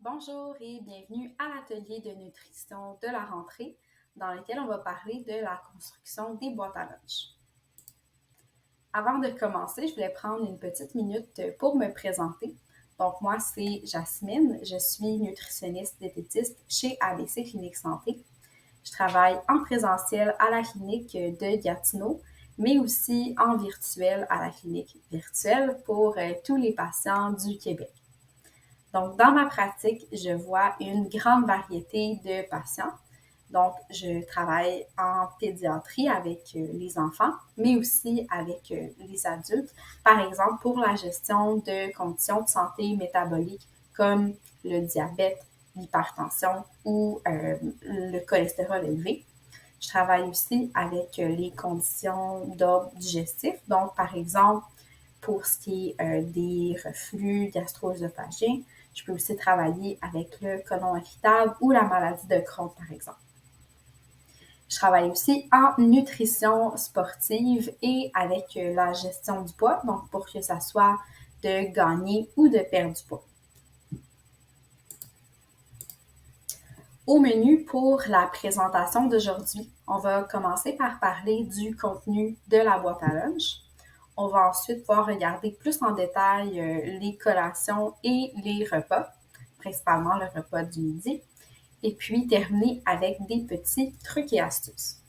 Bonjour et bienvenue à l'atelier de nutrition de la rentrée dans lequel on va parler de la construction des boîtes à lunch. Avant de commencer, je voulais prendre une petite minute pour me présenter. Donc moi, c'est Jasmine, je suis nutritionniste diététiste chez ABC Clinique Santé. Je travaille en présentiel à la clinique de Gatineau, mais aussi en virtuel à la clinique virtuelle pour tous les patients du Québec. Donc, dans ma pratique, je vois une grande variété de patients. Donc, je travaille en pédiatrie avec les enfants, mais aussi avec les adultes. Par exemple, pour la gestion de conditions de santé métabolique comme le diabète, l'hypertension ou le cholestérol élevé. Je travaille aussi avec les conditions d'ordre digestif. Donc, par exemple, pour ce qui est des reflux gastro-œsophagiens, je peux aussi travailler avec le côlon irritable ou la maladie de Crohn, par exemple. Je travaille aussi en nutrition sportive et avec la gestion du poids, donc pour que ça soit de gagner ou de perdre du poids. Au menu pour la présentation d'aujourd'hui, on va commencer par parler du contenu de la boîte à lunch. On va ensuite pouvoir regarder plus en détail les collations et les repas, principalement le repas du midi, et puis terminer avec des petits trucs et astuces.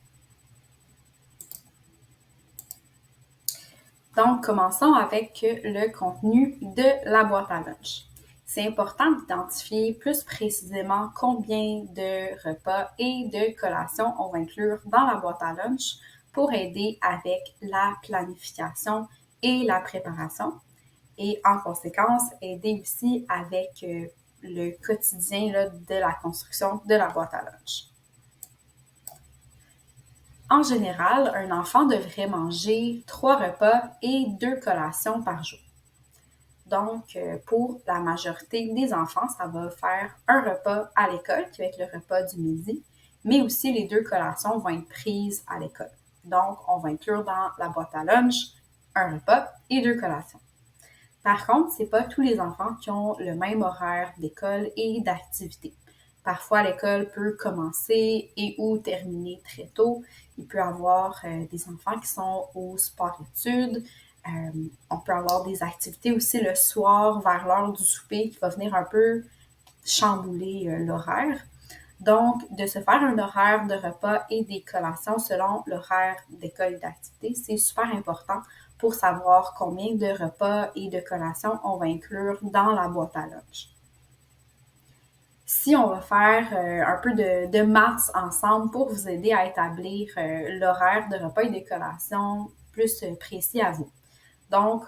Donc, commençons avec le contenu de la boîte à lunch. C'est important d'identifier plus précisément combien de repas et de collations on va inclure dans la boîte à lunch pour aider avec la planification et la préparation et en conséquence aider aussi avec le quotidien là, de la construction de la boîte à lunch. En général, un enfant devrait manger 3 repas et 2 collations par jour. Donc, pour la majorité des enfants, ça va faire un repas à l'école, qui va être le repas du midi, mais aussi les 2 collations vont être prises à l'école. Donc, on va inclure dans la boîte à lunch un repas et 2 collations. Par contre, c'est pas tous les enfants qui ont le même horaire d'école et d'activité. Parfois, l'école peut commencer et ou terminer très tôt. Il peut y avoir des enfants qui sont au sport-études. On peut avoir des activités aussi le soir vers l'heure du souper qui va venir un peu chambouler l'horaire. Donc, de se faire un horaire de repas et des collations selon l'horaire d'école et d'activité, c'est super important pour savoir combien de repas et de collations on va inclure dans la boîte à lunch. Si on va faire un peu de maths ensemble pour vous aider à établir l'horaire de repas et de collations plus précis à vous. Donc,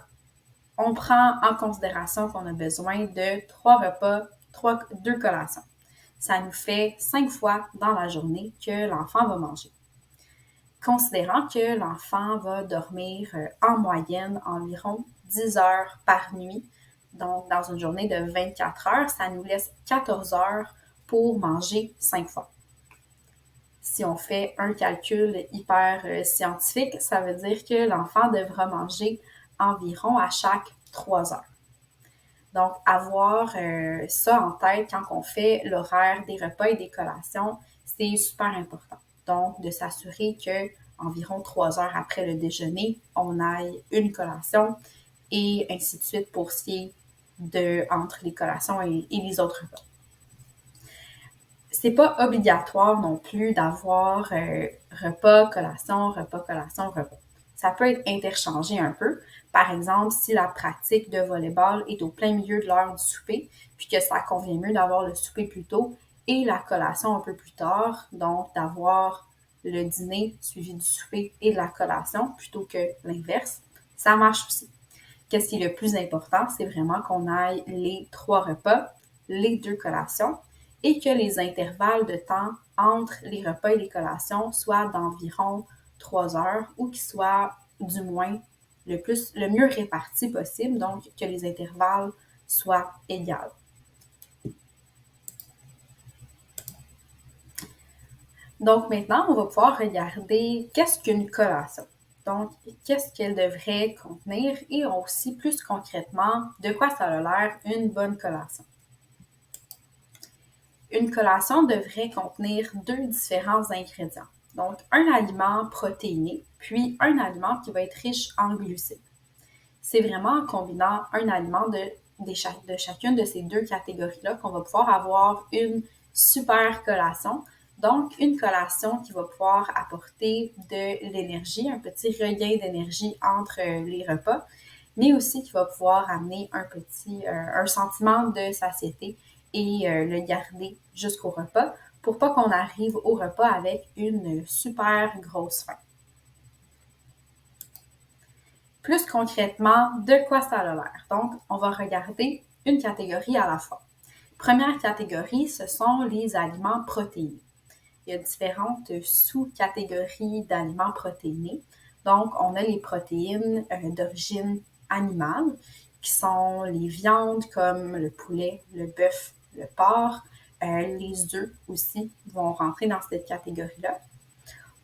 on prend en considération qu'on a besoin de 3 repas, 2 collations. Ça nous fait 5 fois dans la journée que l'enfant va manger. Considérant que l'enfant va dormir en moyenne environ 10 heures par nuit, donc dans une journée de 24 heures, ça nous laisse 14 heures pour manger 5 fois. Si on fait un calcul hyper scientifique, ça veut dire que l'enfant devra manger environ à chaque 3 heures. Donc, avoir ça en tête quand on fait l'horaire des repas et des collations, c'est super important. Donc, de s'assurer que environ 3 heures après le déjeuner, on aille une collation et ainsi de suite pour ce qui est entre les collations et les autres repas. C'est pas obligatoire non plus d'avoir repas, collation, repas, collation, repas. Ça peut être interchangé un peu. Par exemple, si la pratique de volleyball est au plein milieu de l'heure du souper, puis que ça convient mieux d'avoir le souper plus tôt et la collation un peu plus tard, donc d'avoir le dîner suivi du souper et de la collation plutôt que l'inverse, ça marche aussi. Qu'est-ce qui est le plus important? C'est vraiment qu'on aille les 3 repas, les 2 collations et que les intervalles de temps entre les repas et les collations soient d'environ 3 heures ou qu'ils soient du moins le mieux répartis possible, donc que les intervalles soient égaux. Donc maintenant, on va pouvoir regarder qu'est-ce qu'une collation. Donc, qu'est-ce qu'elle devrait contenir et aussi plus concrètement, de quoi ça a l'air une bonne collation. Une collation devrait contenir 2 différents ingrédients. Donc, un aliment protéiné, puis un aliment qui va être riche en glucides. C'est vraiment en combinant un aliment de chacune de ces 2 catégories-là qu'on va pouvoir avoir une super collation. Donc, une collation qui va pouvoir apporter de l'énergie, un petit regain d'énergie entre les repas, mais aussi qui va pouvoir amener un sentiment de satiété et le garder jusqu'au repas pour pas qu'on arrive au repas avec une super grosse faim. Plus concrètement, de quoi ça a l'air? Donc, on va regarder une catégorie à la fois. Première catégorie, ce sont les aliments protéinés. Il y a différentes sous-catégories d'aliments protéinés. Donc, on a les protéines d'origine animale, qui sont les viandes comme le poulet, le bœuf, le porc. Les œufs aussi vont rentrer dans cette catégorie-là.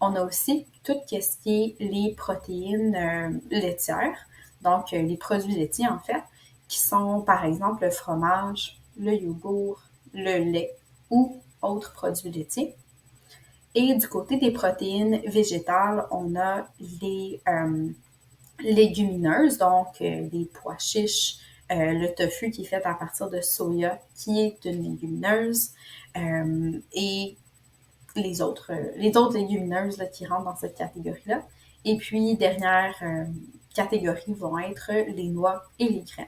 On a aussi tout ce qui est les protéines laitières, donc les produits laitiers en fait, qui sont par exemple le fromage, le yogourt, le lait ou autres produits laitiers. Et du côté des protéines végétales, on a les légumineuses, donc les pois chiches, le tofu qui est fait à partir de soya, qui est une légumineuse, et les autres légumineuses là, qui rentrent dans cette catégorie-là. Et puis, dernière catégorie vont être les noix et les graines.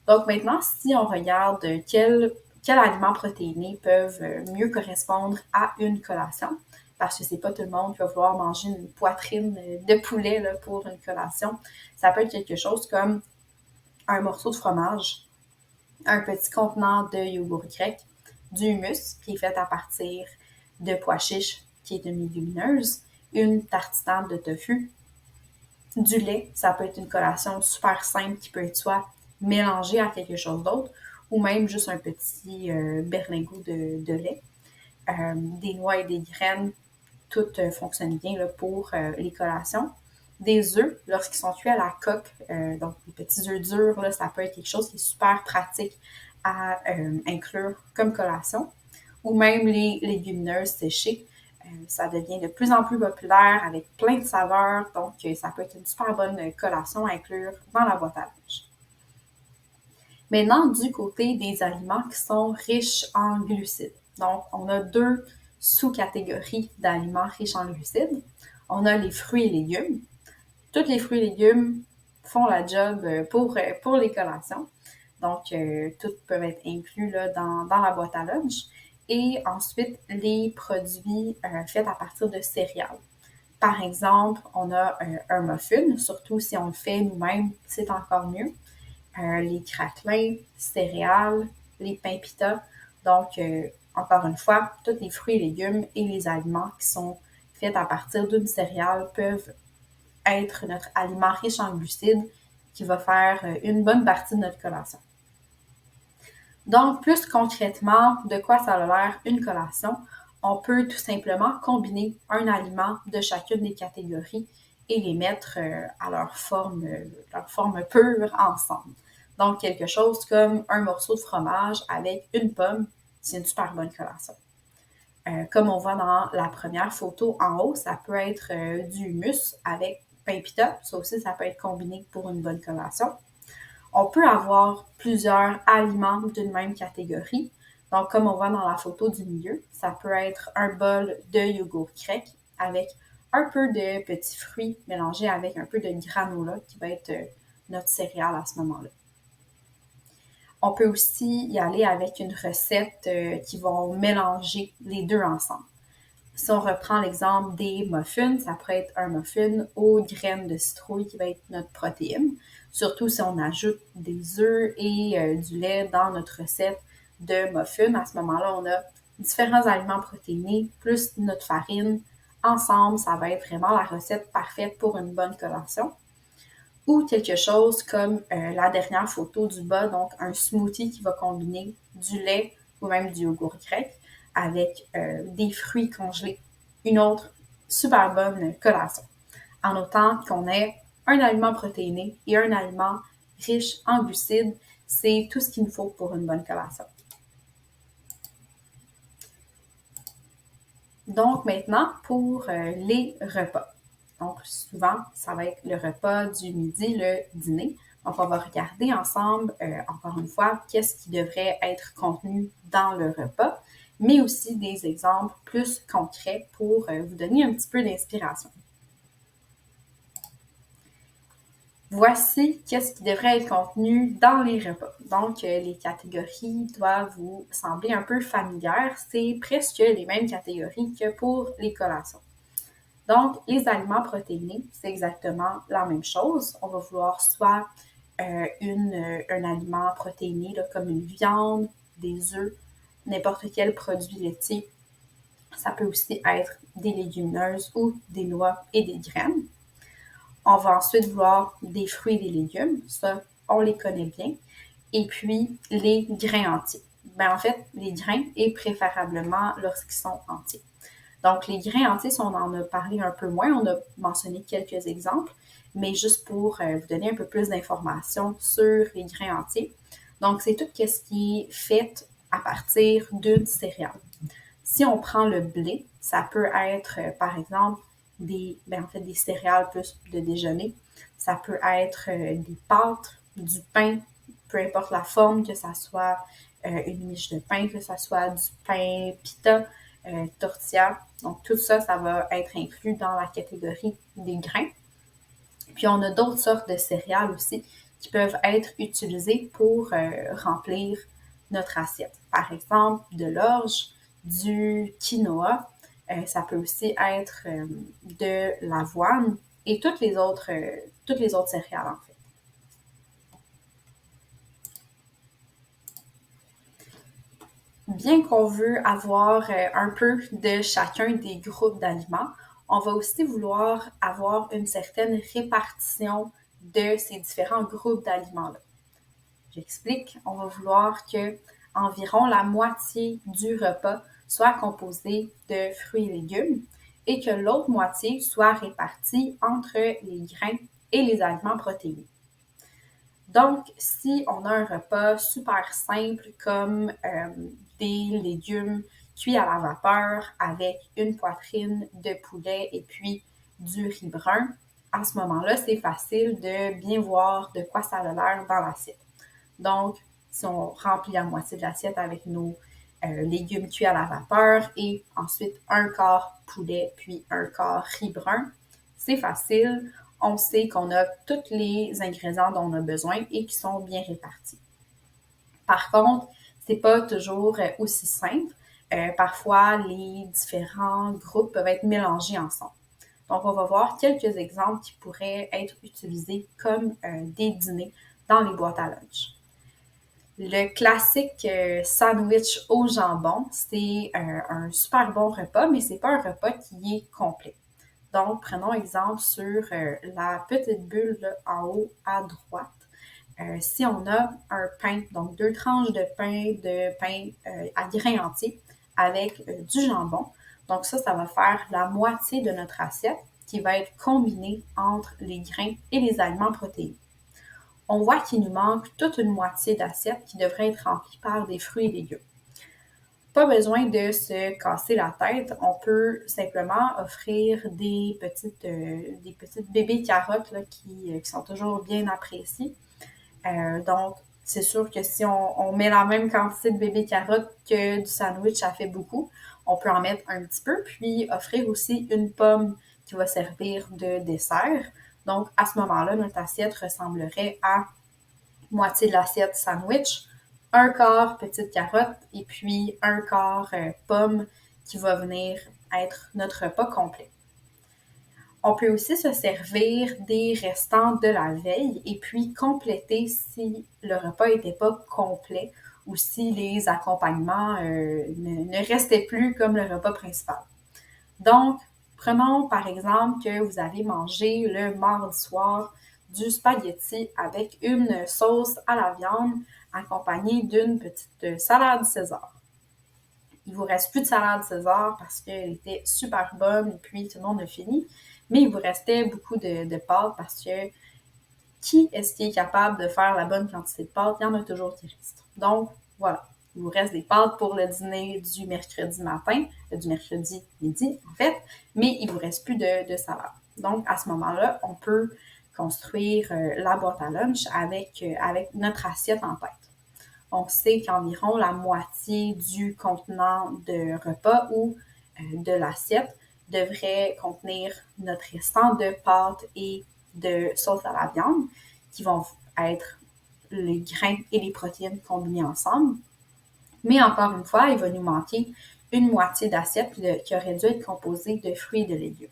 Donc maintenant, si on regarde quels aliments protéinés peuvent mieux correspondre à une collation, parce que c'est pas tout le monde qui va vouloir manger une poitrine de poulet là, pour une collation. Ça peut être quelque chose comme un morceau de fromage, un petit contenant de yogourt grec, du hummus qui est fait à partir de pois chiches, qui est une légumineuse, une tartinade de tofu, du lait, ça peut être une collation super simple qui peut être soit mélangée à quelque chose d'autre ou même juste un petit berlingot de lait. Des noix et des graines, tout fonctionne bien là, pour les collations. Des œufs, lorsqu'ils sont cuits à la coque, donc des petits œufs durs, là, ça peut être quelque chose qui est super pratique à inclure comme collation. Ou même les légumineuses séchées. Ça devient de plus en plus populaire avec plein de saveurs, donc ça peut être une super bonne collation à inclure dans la boîte à lunch. Maintenant, du côté des aliments qui sont riches en glucides. Donc, on a 2 sous-catégories d'aliments riches en glucides. On a les fruits et légumes. Tous les fruits et légumes font la job pour les collations. Donc, tous peuvent être inclus là, dans la boîte à lunch. Et ensuite, les produits faits à partir de céréales. Par exemple, on a un muffin, surtout si on le fait nous-mêmes, c'est encore mieux. Les craquelins, céréales, les pains pita. Donc, encore une fois, tous les fruits et légumes et les aliments qui sont faits à partir d'une céréale peuvent être notre aliment riche en glucides qui va faire une bonne partie de notre collation. Donc, plus concrètement, de quoi ça a l'air une collation? On peut tout simplement combiner un aliment de chacune des catégories et les mettre à leur forme pure ensemble. Donc, quelque chose comme un morceau de fromage avec une pomme, c'est une super bonne collation. Comme on voit dans la première photo en haut, ça peut être du hummus avec pain pita. Ça aussi, ça peut être combiné pour une bonne collation. On peut avoir plusieurs aliments d'une même catégorie. Donc, comme on voit dans la photo du milieu, ça peut être un bol de yogourt grec avec un peu de petits fruits mélangés avec un peu de granola qui va être notre céréale à ce moment-là. On peut aussi y aller avec une recette qui va mélanger les deux ensemble. Si on reprend l'exemple des muffins, ça pourrait être un muffin aux graines de citrouille qui va être notre protéine. Surtout si on ajoute des œufs et du lait dans notre recette de muffin. À ce moment-là, on a différents aliments protéinés plus notre farine. Ensemble, ça va être vraiment la recette parfaite pour une bonne collation. Ou quelque chose comme la dernière photo du bas, donc un smoothie qui va combiner du lait ou même du yogourt grec avec des fruits congelés. Une autre super bonne collation. En autant qu'on ait un aliment protéiné et un aliment riche en glucides, c'est tout ce qu'il nous faut pour une bonne collation. Donc maintenant, pour les repas. Donc souvent, ça va être le repas du midi, le dîner. Donc on va regarder ensemble, encore une fois, qu'est-ce qui devrait être contenu dans le repas, mais aussi des exemples plus concrets pour vous donner un petit peu d'inspiration. Voici qu'est-ce qui devrait être contenu dans les repas. Donc, les catégories doivent vous sembler un peu familières. C'est presque les mêmes catégories que pour les collations. Donc, les aliments protéinés, c'est exactement la même chose. On va vouloir soit un aliment protéiné là, comme une viande, des œufs, n'importe quel produit laitier. Ça peut aussi être des légumineuses ou des noix et des graines. On va ensuite vouloir des fruits et des légumes. Ça, on les connaît bien. Et puis, les grains entiers. En fait, les grains et préférablement lorsqu'ils sont entiers. Donc, les grains entiers, si on en a parlé un peu moins, on a mentionné quelques exemples, mais juste pour vous donner un peu plus d'informations sur les grains entiers. Donc, c'est tout ce qui est fait à partir d'une céréale. Si on prend le blé, ça peut être, par exemple, des céréales plus de déjeuner. Ça peut être des pâtes, du pain, peu importe la forme, que ça soit une miche de pain, que ça soit du pain pita, tortilla. Donc, tout ça, ça va être inclus dans la catégorie des grains. Puis, on a d'autres sortes de céréales aussi qui peuvent être utilisées pour remplir notre assiette. Par exemple, de l'orge, du quinoa, ça peut aussi être de l'avoine et toutes les autres céréales, en fait. Bien qu'on veut avoir un peu de chacun des groupes d'aliments, on va aussi vouloir avoir une certaine répartition de ces différents groupes d'aliments-là. J'explique, on va vouloir que environ la moitié du repas soit composé de fruits et légumes et que l'autre moitié soit répartie entre les grains et les aliments protéinés. Donc, si on a un repas super simple comme des légumes cuits à la vapeur avec une poitrine de poulet et puis du riz brun, à ce moment-là, c'est facile de bien voir de quoi ça a l'air dans l'assiette. Donc, si on remplit la moitié de l'assiette avec nos légumes cuits à la vapeur et ensuite un quart poulet puis un quart riz brun, c'est facile. On sait qu'on a tous les ingrédients dont on a besoin et qui sont bien répartis. Par contre, c'est pas toujours aussi simple. Parfois, les différents groupes peuvent être mélangés ensemble. Donc, on va voir quelques exemples qui pourraient être utilisés comme des dîners dans les boîtes à lunch. Le classique sandwich au jambon, c'est un super bon repas, mais c'est pas un repas qui est complet. Donc, prenons exemple sur la petite bulle là, en haut à droite. Si on a un pain, donc 2 tranches de pain à grains entiers avec du jambon. Donc ça va faire la moitié de notre assiette qui va être combinée entre les grains et les aliments protéinés. On voit qu'il nous manque toute une moitié d'assiette qui devrait être remplie par des fruits et légumes. Pas besoin de se casser la tête, on peut simplement offrir des petites bébés carottes là, qui sont toujours bien appréciées. Donc, c'est sûr que si on met la même quantité de bébés carottes que du sandwich, ça fait beaucoup. On peut en mettre un petit peu, puis offrir aussi une pomme qui va servir de dessert. Donc, à ce moment-là, notre assiette ressemblerait à moitié de l'assiette sandwich, un quart petite carotte et puis un quart pomme qui va venir être notre repas complet. On peut aussi se servir des restants de la veille et puis compléter si le repas n'était pas complet ou si les accompagnements ne restaient plus comme le repas principal. Donc, prenons par exemple que vous avez mangé le mardi soir du spaghetti avec une sauce à la viande accompagnée d'une petite salade César. Il vous reste plus de salade César parce qu'elle était super bonne et puis tout le monde a fini. Mais il vous restait beaucoup de pâtes parce que qui est-ce qui est capable de faire la bonne quantité de pâtes? Il y en a toujours qui restent. Donc, voilà. il vous reste des pâtes pour le dîner du mercredi matin, du mercredi midi en fait, mais il ne vous reste plus de salade. Donc, à ce moment-là, on peut construire la boîte à lunch avec notre assiette en tête. On sait qu'environ la moitié du contenant de repas ou de l'assiette devrait contenir notre restant de pâtes et de sauce à la viande, qui vont être les grains et les protéines combinés ensemble. Mais encore une fois, il va nous manquer une moitié d'assiette qui aurait dû être composée de fruits et de légumes.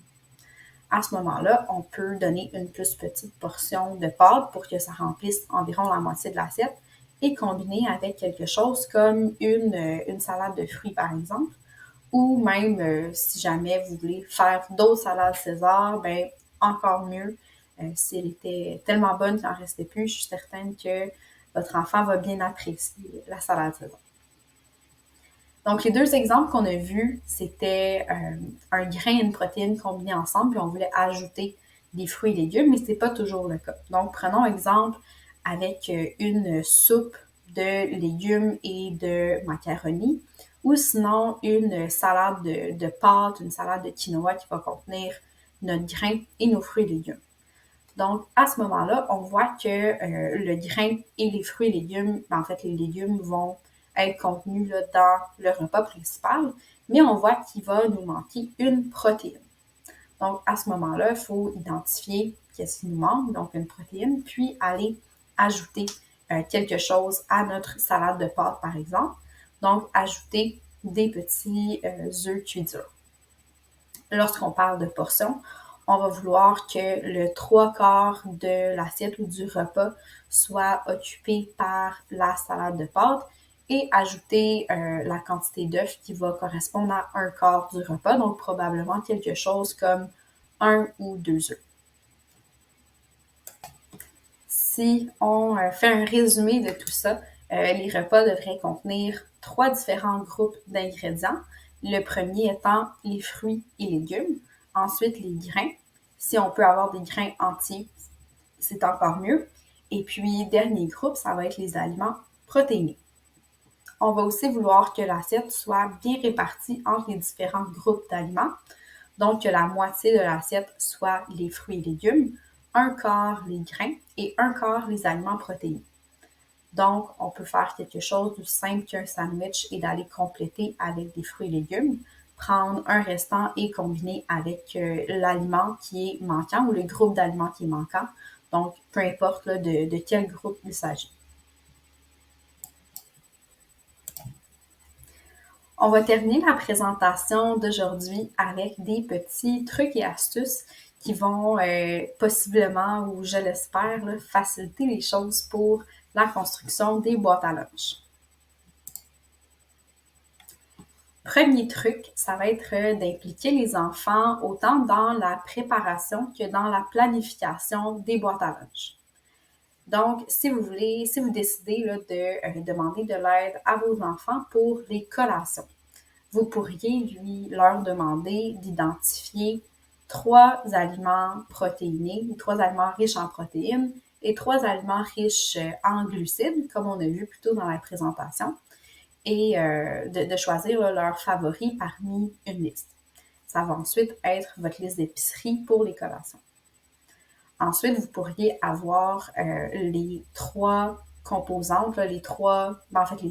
À ce moment-là, on peut donner une plus petite portion de pâtes pour que ça remplisse environ la moitié de l'assiette et combiner avec quelque chose comme une salade de fruits, par exemple. Ou même, si jamais vous voulez faire d'autres salades César, ben encore mieux. Si elle était tellement bonne qu'il n'en restait plus, je suis certaine que votre enfant va bien apprécier la salade César. Donc, les deux exemples qu'on a vus, c'était un grain et une protéine combinés ensemble, puis on voulait ajouter des fruits et légumes, mais ce n'est pas toujours le cas. Donc, prenons exemple avec une soupe de légumes et de macaroni, ou sinon une salade de pâtes, une salade de quinoa qui va contenir notre grain et nos fruits et légumes. Donc, à ce moment-là, on voit que le grain et les fruits et légumes, en fait, les légumes vont être contenus là, dans le repas principal, mais on voit qu'il va nous manquer une protéine. Donc, à ce moment-là, il faut identifier qu'est-ce qui nous manque, donc une protéine, puis aller ajouter quelque chose à notre salade de pâtes, par exemple. Donc, ajouter des petits œufs cuits durs. Lorsqu'on parle de portions, on va vouloir que le 3/4 de l'assiette ou du repas soit occupé par la salade de pâtes et ajouter la quantité d'œufs qui va correspondre à 1/4 du repas, donc probablement quelque chose comme 1 ou 2 œufs. Si on fait un résumé de tout ça, les repas devraient contenir 3 différents groupes d'ingrédients. Le premier étant les fruits et légumes. Ensuite, les grains. Si on peut avoir des grains entiers, c'est encore mieux. Et puis, dernier groupe, ça va être les aliments protéinés. On va aussi vouloir que l'assiette soit bien répartie entre les différents groupes d'aliments. Donc, que la moitié de l'assiette soit les fruits et légumes, 1/4 les grains et 1/4 les aliments protéinés. Donc, on peut faire quelque chose de simple qu'un sandwich et d'aller compléter avec des fruits et légumes, prendre un restant et combiner avec l'aliment qui est manquant ou le groupe d'aliments qui est manquant. Donc, peu importe là, de quel groupe il s'agit. On va terminer la présentation d'aujourd'hui avec des petits trucs et astuces qui vont possiblement, ou je l'espère, là, faciliter les choses pour la construction des boîtes à lunch. Premier truc, ça va être d'impliquer les enfants autant dans la préparation que dans la planification des boîtes à lunch. Donc, si vous décidez là, de demander de l'aide à vos enfants pour les collations, vous pourriez leur demander d'identifier 3 aliments protéinés, 3 aliments riches en protéines et 3 aliments riches en glucides, comme on a vu plus tôt dans la présentation, et de choisir là, leurs favoris parmi une liste. Ça va ensuite être votre liste d'épicerie pour les collations. Ensuite, vous pourriez avoir les 3 composantes, là, les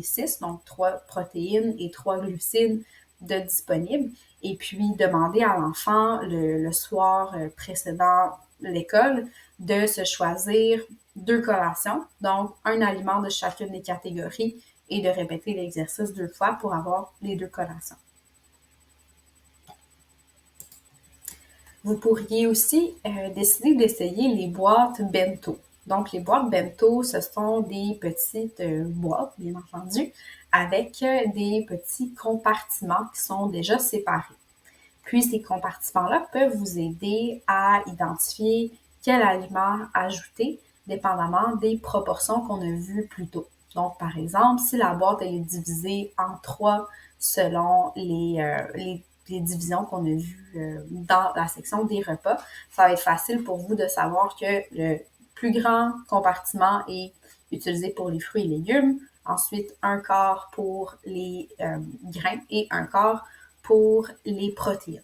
6, donc 3 protéines et 3 glucides de disponibles. Et puis, demander à l'enfant le soir précédent l'école de se choisir 2 collations, donc un aliment de chacune des catégories et de répéter l'exercice 2 fois pour avoir les 2 collations. Vous pourriez aussi décider d'essayer les boîtes bento. Donc, les boîtes bento, ce sont des petites boîtes, bien entendu, avec des petits compartiments qui sont déjà séparés. Puis, ces compartiments-là peuvent vous aider à identifier quel aliment ajouter, dépendamment des proportions qu'on a vues plus tôt. Donc, par exemple, si la boîte est divisée en 3 selon les divisions qu'on a vues dans la section des repas, ça va être facile pour vous de savoir que le plus grand compartiment est utilisé pour les fruits et légumes, ensuite un quart pour les grains et un quart pour les protéines.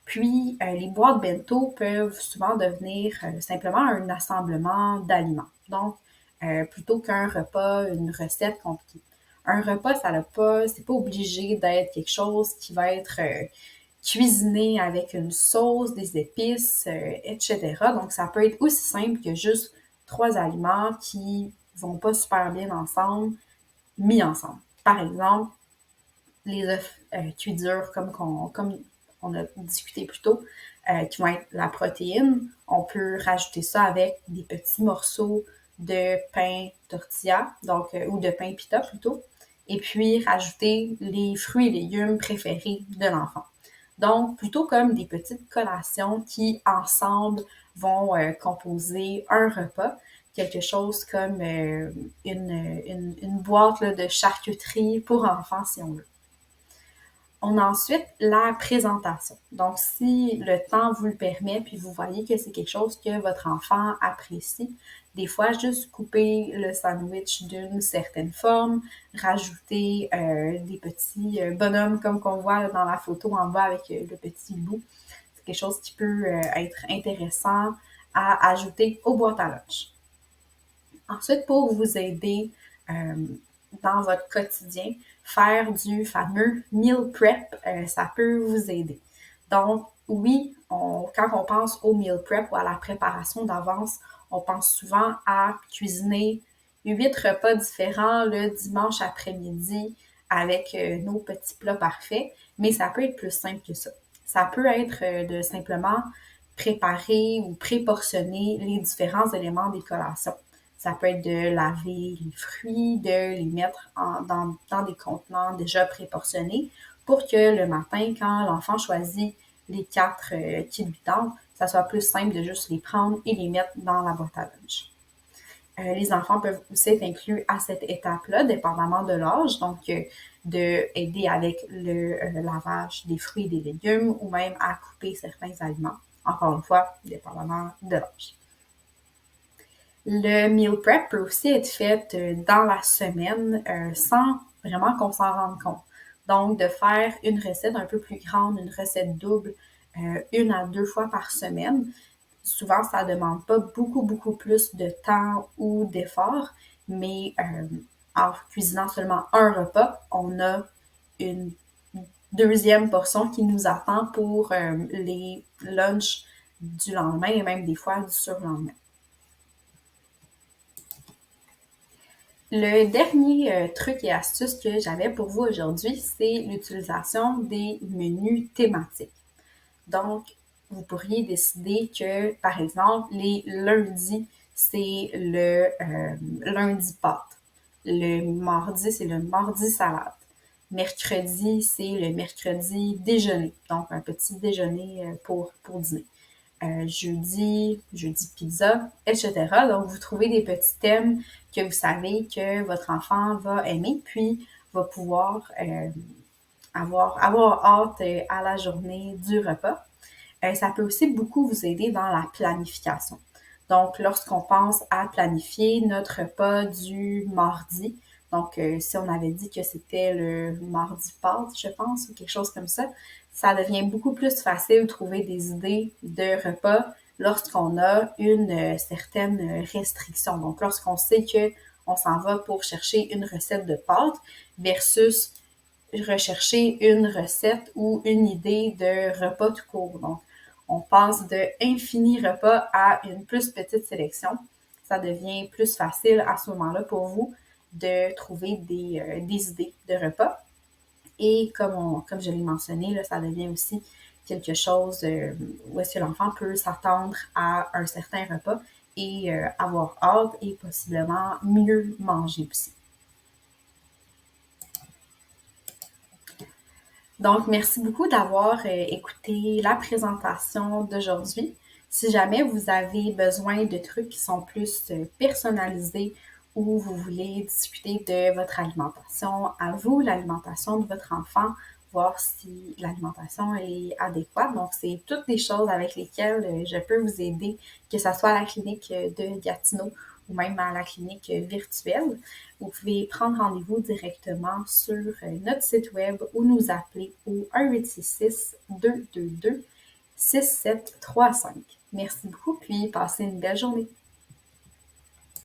Puis, les boîtes bento peuvent souvent devenir simplement un assemblement d'aliments. Donc, plutôt qu'un repas, une recette compliquée. Un repas, c'est pas obligé d'être quelque chose qui va être cuisiné avec une sauce, des épices, etc. Donc, ça peut être aussi simple que juste 3 aliments qui vont pas super bien ensemble, mis ensemble. Par exemple, les œufs cuits durs, comme on a discuté plus tôt, qui vont être la protéine. On peut rajouter ça avec des petits morceaux de pain tortilla, donc, ou de pain pita plutôt, et puis rajouter les fruits et légumes préférés de l'enfant. Donc, plutôt comme des petites collations qui, ensemble, vont composer un repas, quelque chose comme une boîte là, de charcuterie pour enfants, si on veut. On a ensuite la présentation. Donc, si le temps vous le permet, puis vous voyez que c'est quelque chose que votre enfant apprécie, des fois, juste couper le sandwich d'une certaine forme, rajouter des petits bonhommes comme qu'on voit dans la photo en bas avec le petit bout. C'est quelque chose qui peut être intéressant à ajouter aux boîtes à lunch. Ensuite, pour vous aider dans votre quotidien, faire du fameux meal prep, ça peut vous aider. Donc, oui, quand on pense au meal prep ou à la préparation d'avance, on pense souvent à cuisiner 8 repas différents le dimanche après-midi avec nos petits plats parfaits, mais ça peut être plus simple que ça. Ça peut être de simplement préparer ou préportionner les différents éléments des collations. Ça peut être de laver les fruits, de les mettre dans des contenants déjà préportionnés pour que le matin, quand l'enfant choisit les 4 qui lui tentent, ça soit plus simple de juste les prendre et les mettre dans la boîte à lunch. Les enfants peuvent aussi être inclus à cette étape-là, dépendamment de l'âge, donc de aider avec le lavage des fruits et des légumes ou même à couper certains aliments. Encore une fois, dépendamment de l'âge. Le meal prep peut aussi être fait dans la semaine sans vraiment qu'on s'en rende compte. Donc, de faire une recette un peu plus grande, une recette double, 1 à 2 fois par semaine. Souvent, ça ne demande pas beaucoup plus de temps ou d'effort, mais en cuisinant seulement un repas, on a une deuxième portion qui nous attend pour les lunchs du lendemain et même des fois du surlendemain. Le dernier truc et astuce que j'avais pour vous aujourd'hui, c'est l'utilisation des menus thématiques. Donc, vous pourriez décider que, par exemple, les lundis, c'est le lundi pâte. Le mardi, c'est le mardi salade. Mercredi, c'est le mercredi déjeuner. Donc, un petit déjeuner pour dîner. Jeudi pizza, etc. Donc, vous trouvez des petits thèmes que vous savez que votre enfant va aimer, puis va pouvoir avoir hâte à la journée du repas. Ça peut aussi beaucoup vous aider dans la planification. Donc, lorsqu'on pense à planifier notre repas du mardi, donc si on avait dit que c'était le mardi pâte, je pense, ou quelque chose comme ça devient beaucoup plus facile de trouver des idées de repas lorsqu'on a une certaine restriction. Donc, lorsqu'on sait qu'on s'en va pour chercher une recette de pâte versus rechercher une recette ou une idée de repas tout court. Donc, on passe de infini repas à une plus petite sélection. Ça devient plus facile à ce moment-là pour vous de trouver des idées de repas. Et comme je l'ai mentionné, là, ça devient aussi quelque chose où est-ce que l'enfant peut s'attendre à un certain repas et avoir hâte et possiblement mieux manger aussi. Donc, merci beaucoup d'avoir écouté la présentation d'aujourd'hui. Si jamais vous avez besoin de trucs qui sont plus personnalisés ou vous voulez discuter de votre alimentation à vous, l'alimentation de votre enfant, voir si l'alimentation est adéquate. Donc, c'est toutes des choses avec lesquelles je peux vous aider, que ce soit à la clinique de Gatineau ou même à la clinique virtuelle, vous pouvez prendre rendez-vous directement sur notre site web ou nous appeler au 1-866-222-6735. Merci beaucoup, puis passez une belle journée.